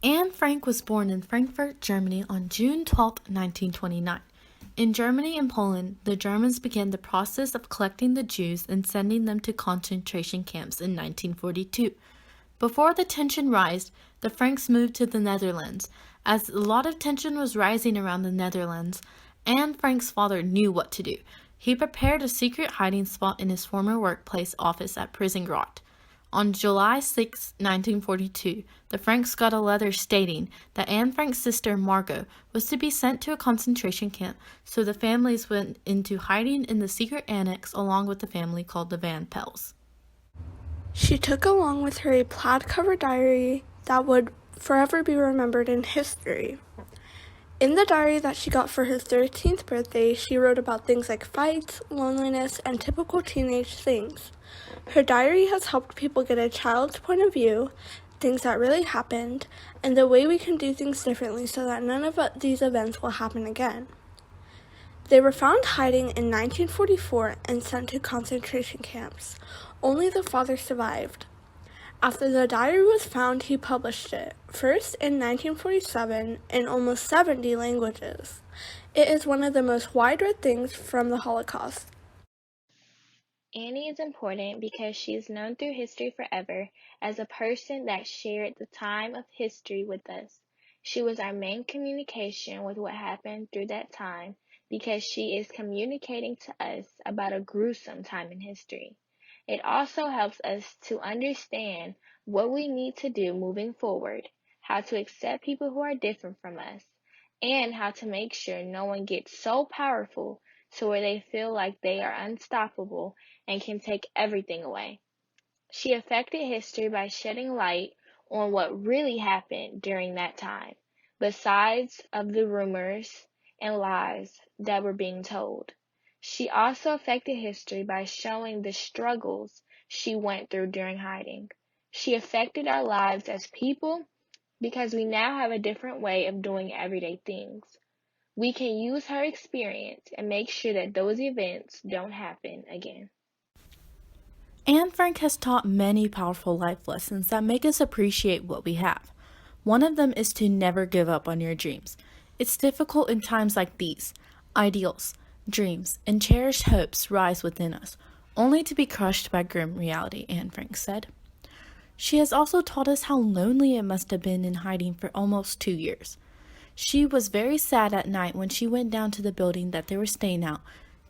Anne Frank was born in Frankfurt, Germany on June 12, 1929. In Germany and Poland, the Germans began the process of collecting the Jews and sending them to concentration camps in 1942. Before the tension rose, the Franks moved to the Netherlands. As a lot of tension was rising around the Netherlands, Anne Frank's father knew what to do. He prepared a secret hiding spot in his former workplace office at Prinsengracht. On July 6, 1942, the Franks got a letter stating that Anne Frank's sister Margot was to be sent to a concentration camp, so the families went into hiding in the secret annex along with the family called the Van Pels. She took along with her a plaid-covered diary that would forever be remembered in history. In the diary that she got for her 13th birthday, she wrote about things like fights, loneliness, and typical teenage things. Her diary has helped people get a child's point of view, things that really happened, and the way we can do things differently so that none of these events will happen again. They were found hiding in 1944 and sent to concentration camps. Only the father survived. After the diary was found, he published it, first in 1947 in almost 70 languages. It is one of the most wide-read things from the Holocaust. Annie is important because she is known through history forever as a person that shared the time of history with us. She was our main communication with what happened through that time because she is communicating to us about a gruesome time in history. It also helps us to understand what we need to do moving forward, how to accept people who are different from us, and how to make sure no one gets so powerful to where they feel like they are unstoppable and can take everything away. She affected history by shedding light on what really happened during that time, besides of the rumors and lies that were being told. She also affected history by showing the struggles she went through during hiding. She affected our lives as people because we now have a different way of doing everyday things. We can use her experience and make sure that those events don't happen again. Anne Frank has taught many powerful life lessons that make us appreciate what we have. One of them is to never give up on your dreams. It's difficult in times like these. Ideals, dreams, and cherished hopes rise within us, only to be crushed by grim reality, Anne Frank said. She has also taught us how lonely it must have been in hiding for almost 2 years. She was very sad at night when she went down to the building that they were staying at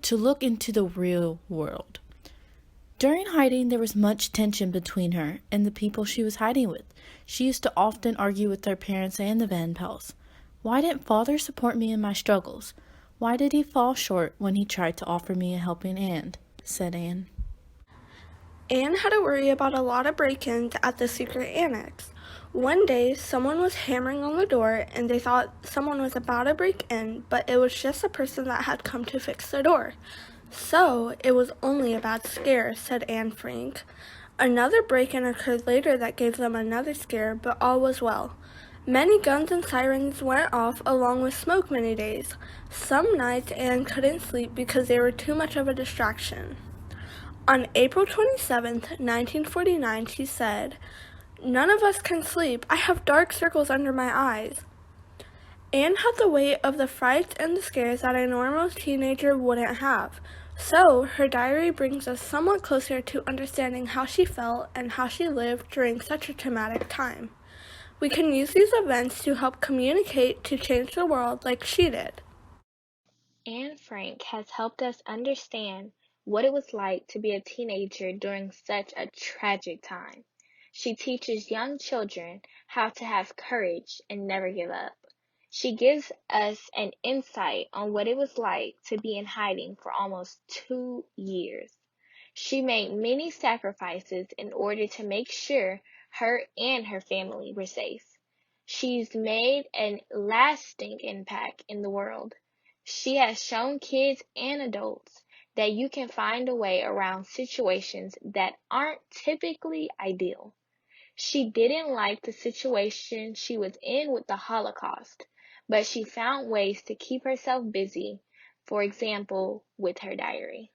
to look into the real world. During hiding, there was much tension between her and the people she was hiding with. She used to often argue with her parents and the Van Pels. Why didn't father support me in my struggles? Why did he fall short when he tried to offer me a helping hand? Said Anne. Anne had to worry about a lot of break-ins at the secret annex. One day, someone was hammering on the door and they thought someone was about to break in, but it was just a person that had come to fix the door. So, it was only a bad scare, said Anne Frank. Another break-in occurred later that gave them another scare, but all was well. Many guns and sirens went off along with smoke many days. Some nights Anne couldn't sleep because they were too much of a distraction. On April 27, 1949, she said, "None of us can sleep. I have dark circles under my eyes." Anne had the weight of the frights and the scares that a normal teenager wouldn't have. So, her diary brings us somewhat closer to understanding how she felt and how she lived during such a traumatic time. We can use these events to help communicate to change the world like she did. Anne Frank has helped us understand what it was like to be a teenager during such a tragic time. She teaches young children how to have courage and never give up. She gives us an insight on what it was like to be in hiding for almost 2 years. She made many sacrifices in order to make sure her and her family were safe. She's made a lasting impact in the world. She has shown kids and adults that you can find a way around situations that aren't typically ideal. She didn't like the situation she was in with the Holocaust, but she found ways to keep herself busy, for example, with her diary.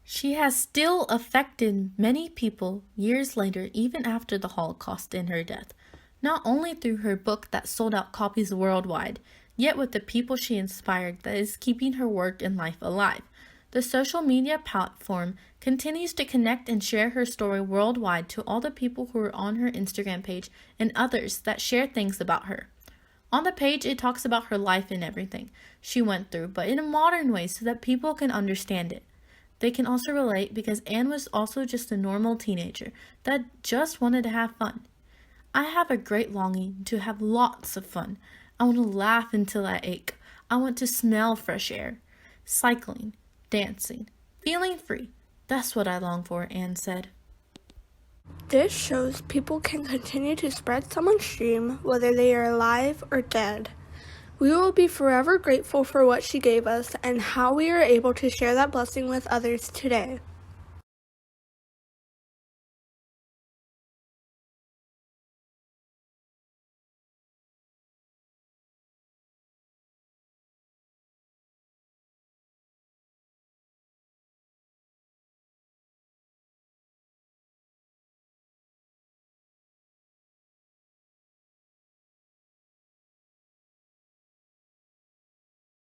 She has still affected many people years later, even after the Holocaust and her death. not only through her book that sold out copies worldwide, yet with the people she inspired that is keeping her work and life alive. The social media platform continues to connect and share her story worldwide to all the people who are on her Instagram page and others that share things about her. On the page, it talks about her life and everything she went through, but in a modern way so that people can understand it. They can also relate because Anne was also just a normal teenager that just wanted to have fun. I have a great longing to have lots of fun. I want to laugh until I ache. I want to smell fresh air. Cycling, dancing, feeling free. That's what I long for, Anne said. This shows people can continue to spread someone's dream, whether they are alive or dead. We will be forever grateful for what she gave us and how we are able to share that blessing with others today.